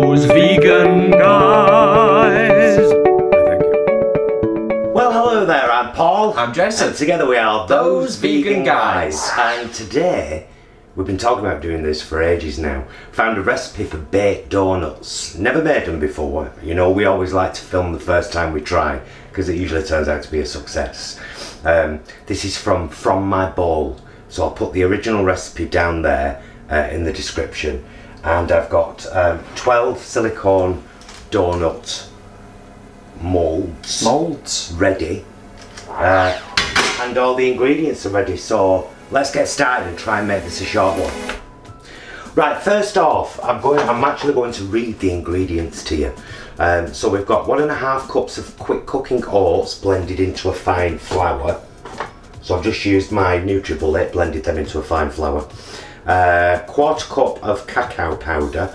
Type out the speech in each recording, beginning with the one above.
those vegan guys. Thank you. Well, hello there, I'm Paul. I'm Jason. And together we are Those Vegan Guys. And today, we've been talking about doing this for ages now. Found a recipe for baked donuts. Never made them before. You know, we always like to film the first time we try, because it usually turns out to be a success. This is from My Bowl. So I'll put the original recipe down there in the description. And I've got 12 silicone donut molds ready. And all the ingredients are ready. So let's get started and try and make this a short one. Right, first off, I'm actually going to read the ingredients to you. So we've got 1.5 cups of Quick-Cooking Oats blended into a fine flour. So I've just used my NutriBullet, blended them into a fine flour. 1/4 cup of cacao powder,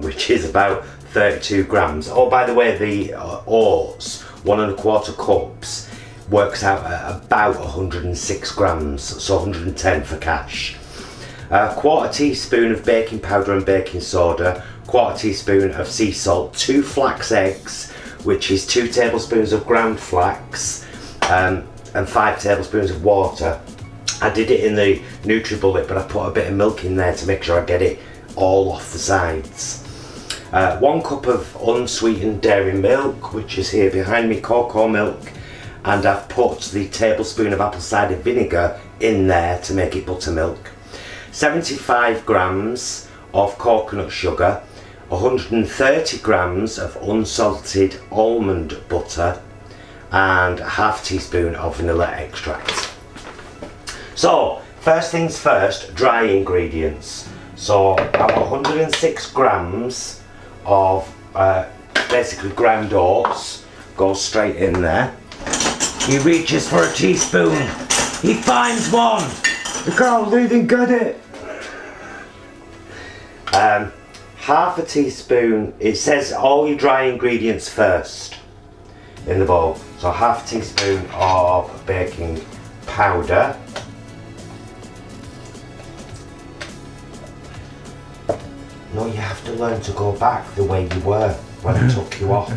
which is about 32 grams. Oh, by the way, the oats, 1.25 cups, works out at about 106 grams, so 110 for cash. 1/4 teaspoon of baking powder and baking soda, 1/4 teaspoon of sea salt, 2 flax eggs, which is 2 tablespoons of ground flax, and 5 tablespoons of water. I did it in the NutriBullet, but I put a bit of milk in there to make sure I get it all off the sides. 1 cup of unsweetened dairy milk, which is here behind me, cocoa milk, and I've put the tablespoon of apple cider vinegar in there to make it buttermilk. 75 grams of coconut sugar, 130 grams of unsalted almond butter, and 1/2 teaspoon of vanilla extract. So, first things first, dry ingredients. So, I've got 106 grams of basically ground oats, goes straight in there. He reaches for a teaspoon, he finds one, he can't even get it. 1/2 teaspoon, it says all your dry ingredients first in the bowl. So 1/2 teaspoon of baking powder. No, you have to learn to go back the way you were when I took you off.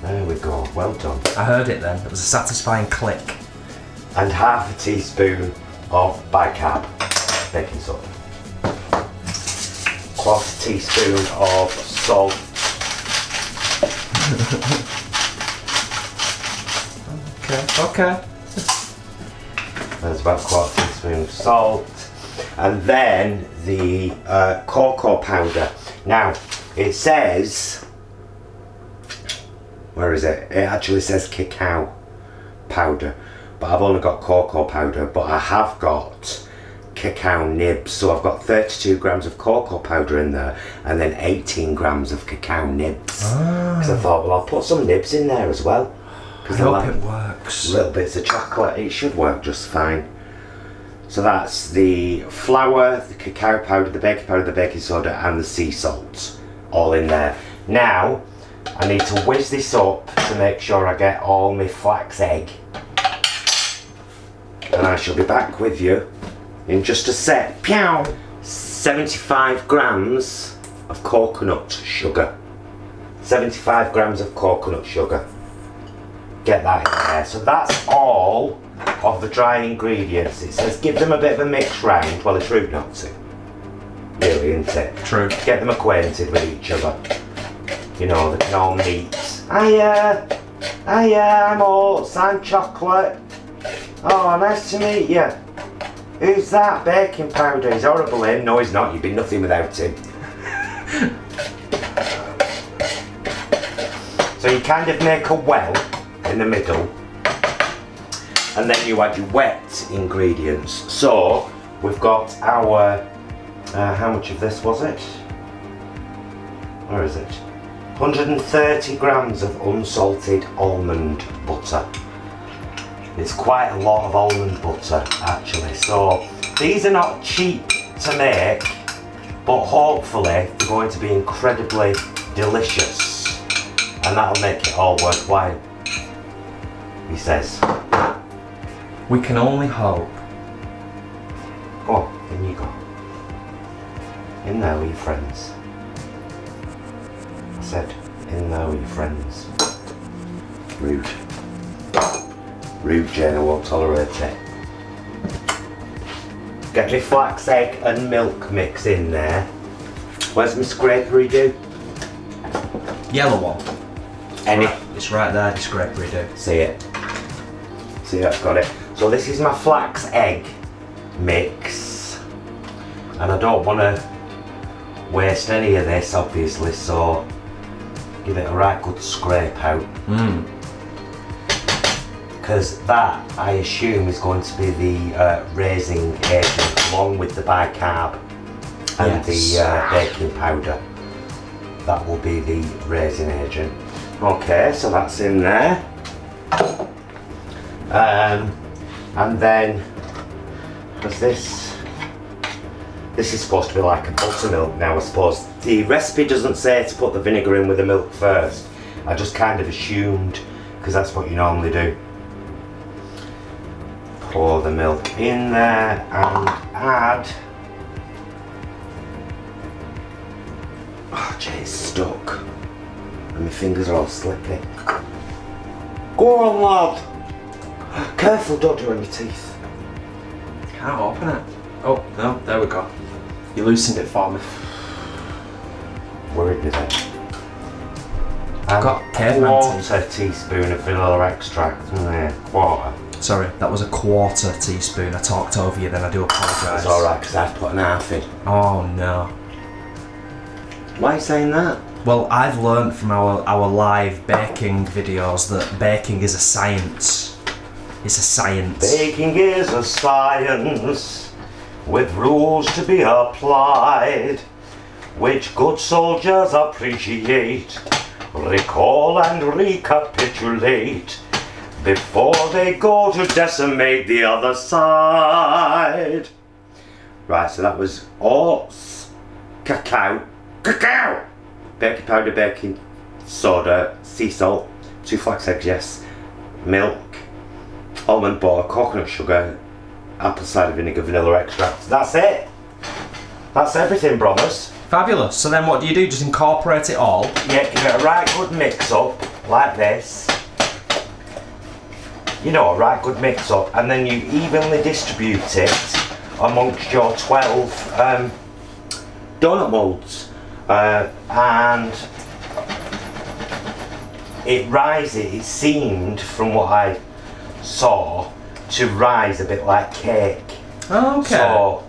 There we go, well done. I heard it then, it was a satisfying click. And 1/2 teaspoon of bicarb baking soda. 1/4 teaspoon of salt. Okay. There's about 1/4 teaspoon of salt. And then the cocoa powder. Now, it says, where is it? It actually says cacao powder, but I've only got cocoa powder, but I have got cacao nibs. So I've got 32 grams of cocoa powder in there, and then 18 grams of cacao nibs. Because I thought, well, I'll put some nibs in there as well. I hope it works. Little bits of chocolate, it should work just fine. So that's the flour, the cacao powder, the baking powder, the baking soda, and the sea salt, all in there. Now, I need to whiz this up to make sure I get all my flax egg. And I shall be back with you in just a sec. Pew! 75 grams of coconut sugar. 75 grams of coconut sugar. Get that in there. So that's all of the dry ingredients. It says give them a bit of a mix round. Well, it's rude not to. Really, isn't it? True. Get them acquainted with each other. You know, they can all meet. Hiya, I'm oats, I'm chocolate. Oh, nice to meet you. Who's that? Baking powder. He's horrible, him. No, he's not. You'd be nothing without him. So you kind of make a well in the middle, and then you add your wet ingredients. So we've got our how much of this was it? Where is it? 130 grams of unsalted almond butter. It's quite a lot of almond butter actually. So these are not cheap to make, but hopefully they're going to be incredibly delicious, and that'll make it all worthwhile, he says. We can only hope. Oh, in you go. In there with your friends. said, in there with your friends. Rude. Rude, Jane, I won't tolerate it. Get my flax, egg and milk mix in there. Where's my scrapery do? Yellow one. Any? It's right there, the scrapery do. See it? See, I've got it. So this is my flax egg mix. And I don't want to waste any of this, obviously, so give it a right good scrape out. Because that, I assume, is going to be the raising agent along with the bicarb and the baking powder. That will be the raising agent. Okay, so that's in there. And then, because this is supposed to be like a buttermilk now, I suppose. The recipe doesn't say to put the vinegar in with the milk first. I just kind of assumed, because that's what you normally do. Pour the milk in there and add. Oh, gee, it's stuck. And my fingers are all slippy. Go on, lad. Careful, don't do it on your teeth. Can't open it. Oh, no, there we go. You loosened it for me. Worried with it. I've got caveman teeth. Quarter teaspoon of vanilla extract in there. Quarter. Sorry, that was a quarter teaspoon. I talked over you then, I do apologise. It's alright, because I've put an half in. Oh no. Why are you saying that? Well, I've learnt from our live baking videos that baking is a science. It's a science. Baking is a science with rules to be applied, which good soldiers appreciate, recall and recapitulate before they go to decimate the other side. Right, so that was oats, cacao, baking powder, baking soda, sea salt, 2 flax eggs, yes, milk, almond butter, coconut sugar, apple cider vinegar, vanilla extract. That's it. That's everything, brothers. Fabulous. So then what do? Just incorporate it all? Yeah, give it a right good mix up, like this. You know, a right good mix up, and then you evenly distribute it amongst your 12 donut molds. And it rises, it seemed, from what I saw, to rise a bit like cake. Oh, okay. So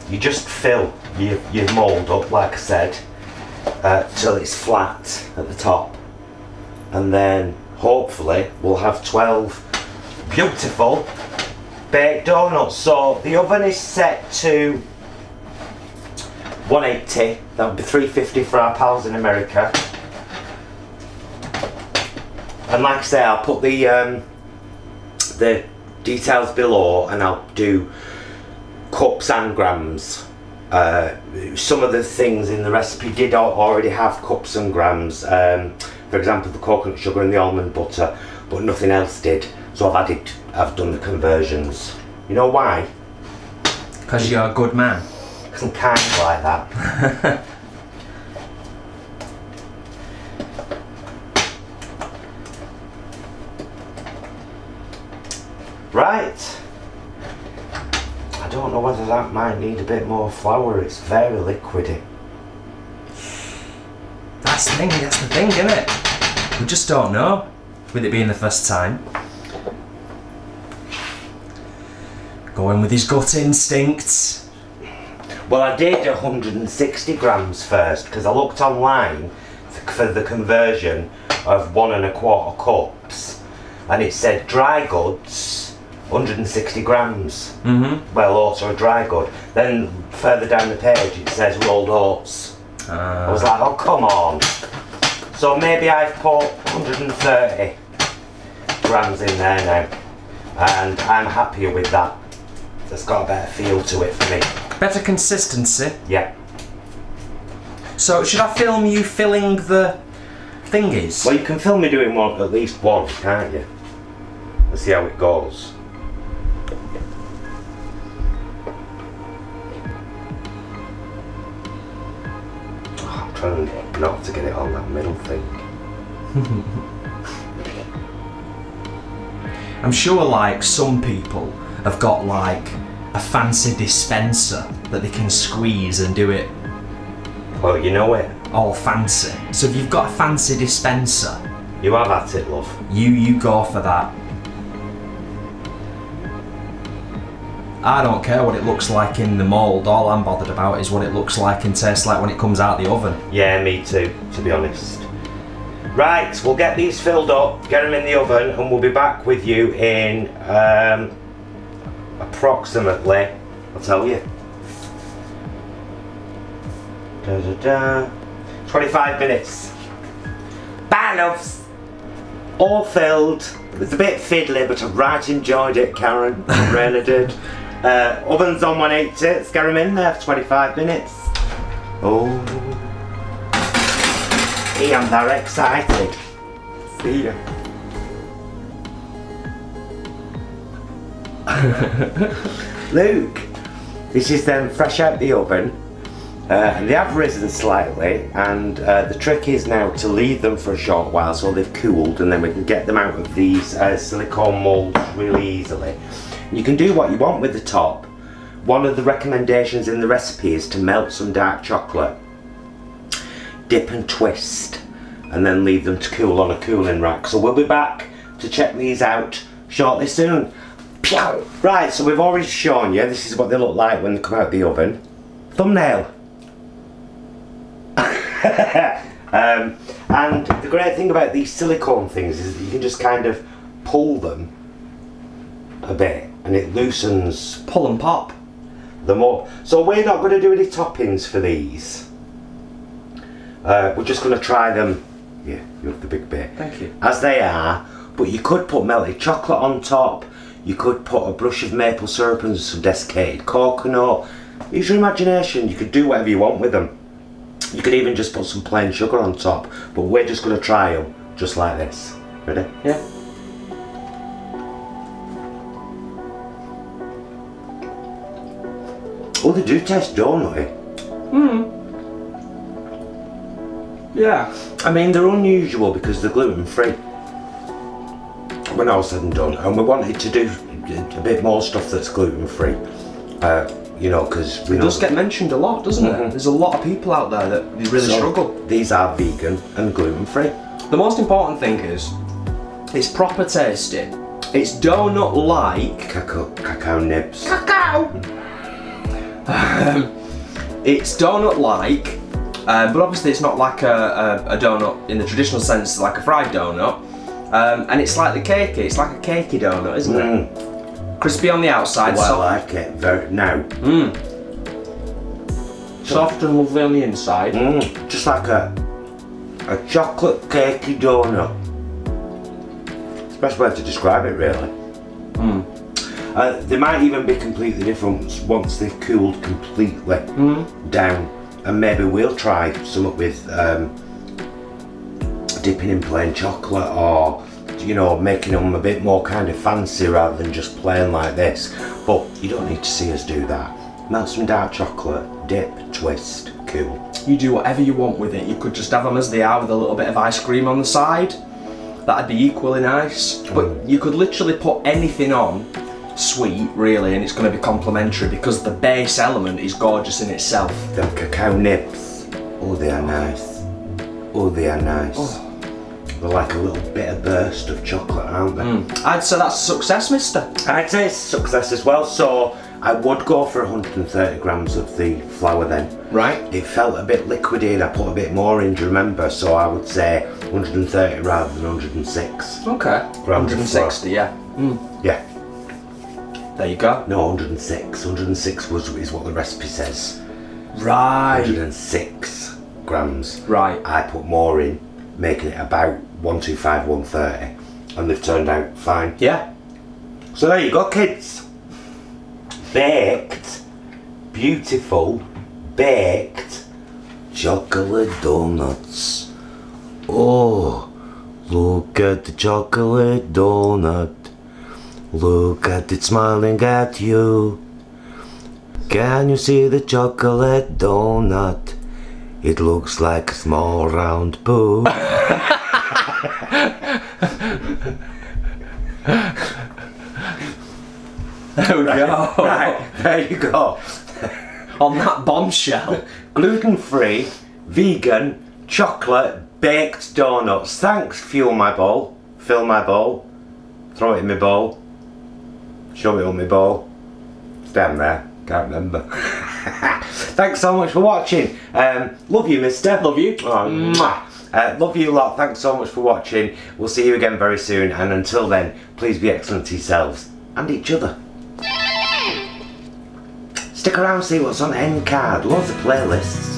you just fill your mould up, like I said, till it's flat at the top, and then hopefully we'll have 12 beautiful baked donuts. So the oven is set to 180, that would be 350 for our pals in America. And like I say, I'll put the details below, and I'll do cups and grams. Some of the things in the recipe did already have cups and grams. For example, the coconut sugar and the almond butter, but nothing else did. So I've done the conversions. You know why? Because you're a good man. Because I'm kind of like that. Right. I don't know whether that might need a bit more flour. It's very liquidy. That's the thing, isn't it? We just don't know, with it being the first time. Going with his gut instincts. Well, I did 160 grams first, because I looked online for the conversion of 1 1/4 cups, and it said dry goods 160 grams. Well, oats are a dry good. Then further down the page it says rolled oats. I was like, oh come on. So maybe I've put 130 grams in there now, and I'm happier with that. It's got a better feel to it for me. Better consistency. Yeah. So should I film you filling the thingies? Well, you can film me doing one, at least one, can't you? Let's see how it goes. trying not to get it on that middle thing. I'm sure like some people have got like a fancy dispenser that they can squeeze and do it. Well, you know it. All fancy. So if you've got a fancy dispenser, you have at it, love. You go for that. I don't care what it looks like in the mould, all I'm bothered about is what it looks like and tastes like when it comes out the oven. Yeah, me too, to be honest. Right, we'll get these filled up, get them in the oven, and we'll be back with you in approximately, I'll tell you, 25 minutes. Bye, loves. All filled. It was a bit fiddly, but I right enjoyed it, Karen. I really did. Oven's on 180. Let's get them in there for 25 minutes. Oh, I'm very excited. See ya. Look, this is them fresh out the oven. And they have risen slightly, and the trick is now to leave them for a short while so they've cooled, and then we can get them out of these silicone moulds really easily. You can do what you want with the top. One of the recommendations in the recipe is to melt some dark chocolate, dip and twist, and then leave them to cool on a cooling rack. So we'll be back to check these out shortly soon. Pew! Right, so we've already shown you, this is what they look like when they come out of the oven. Thumbnail. And the great thing about these silicone things is that you can just kind of pull them a bit and it loosens. Pull and pop. The more. So we're not going to do any toppings for these. We're just going to try them. Yeah, you have the big bit. Thank you. As they are, but you could put melted chocolate on top. You could put a brush of maple syrup and some desiccated coconut. Use your imagination. You could do whatever you want with them. You could even just put some plain sugar on top, but we're just going to try them just like this. Ready? Yeah. Oh, they do taste donutty. Yeah. I mean, they're unusual because they're gluten free. When all said and done, and we wanted to do a bit more stuff that's gluten free. You know, because we it does get mentioned a lot, doesn't it? There's a lot of people out there that really struggle. These are vegan and gluten free. The most important thing is, it's proper tasty. It's donut-like. Cacao nibs. Cacao! It's donut-like, but obviously it's not like a donut in the traditional sense, like a fried donut. And it's slightly cakey. It's like a cakey donut, isn't it? Crispy on the outside. Well, I like it very now. Soft and lovely on the inside. Just like a chocolate cakey donut. It's the best way to describe it, really. They might even be completely different once they've cooled completely down. And maybe we'll try something with dipping in plain chocolate, or you know, making them a bit more kind of fancy rather than just plain like this. But you don't need to see us do that. Melt some dark chocolate, dip, twist, cool. You do whatever you want with it. You could just have them as they are with a little bit of ice cream on the side. That'd be equally nice. But you could literally put anything on sweet, really, and it's going to be complimentary because the base element is gorgeous in itself. Them cacao nibs. Oh, they are nice. Oh, they are nice. Oh. They're like a little bit of burst of chocolate, aren't they? I'd say that's a success, mister. I'd say it's a success as well, so I would go for 130 grams of the flour then. Right. It felt a bit liquidy and I put a bit more in, do you remember? So I would say 130 rather than 106. Okay. Grams 160, yeah. Yeah. There you go. No, 106. 106 is what the recipe says. Right. 106 grams. Right. I put more in, making it about 125, 130, and they've turned out fine. Yeah. So there you go, kids. Baked, beautiful, baked chocolate donuts. Oh, look at the chocolate donut. Look at it smiling at you. Can you see the chocolate donut? It looks like a small round poo. There we go. Right, there you go. On that bombshell. Gluten-free, vegan, chocolate, baked donuts. Thanks, fuel my bowl. Fill my bowl. Throw it in my bowl. Shove it on my bowl. It's down there. Can't remember. Thanks so much for watching. Love you, mister. Love you. Love you a lot. Thanks so much for watching. We'll see you again very soon. And until then, please be excellent to yourselves and each other. Stick around, see what's on the end card. Lots of playlists.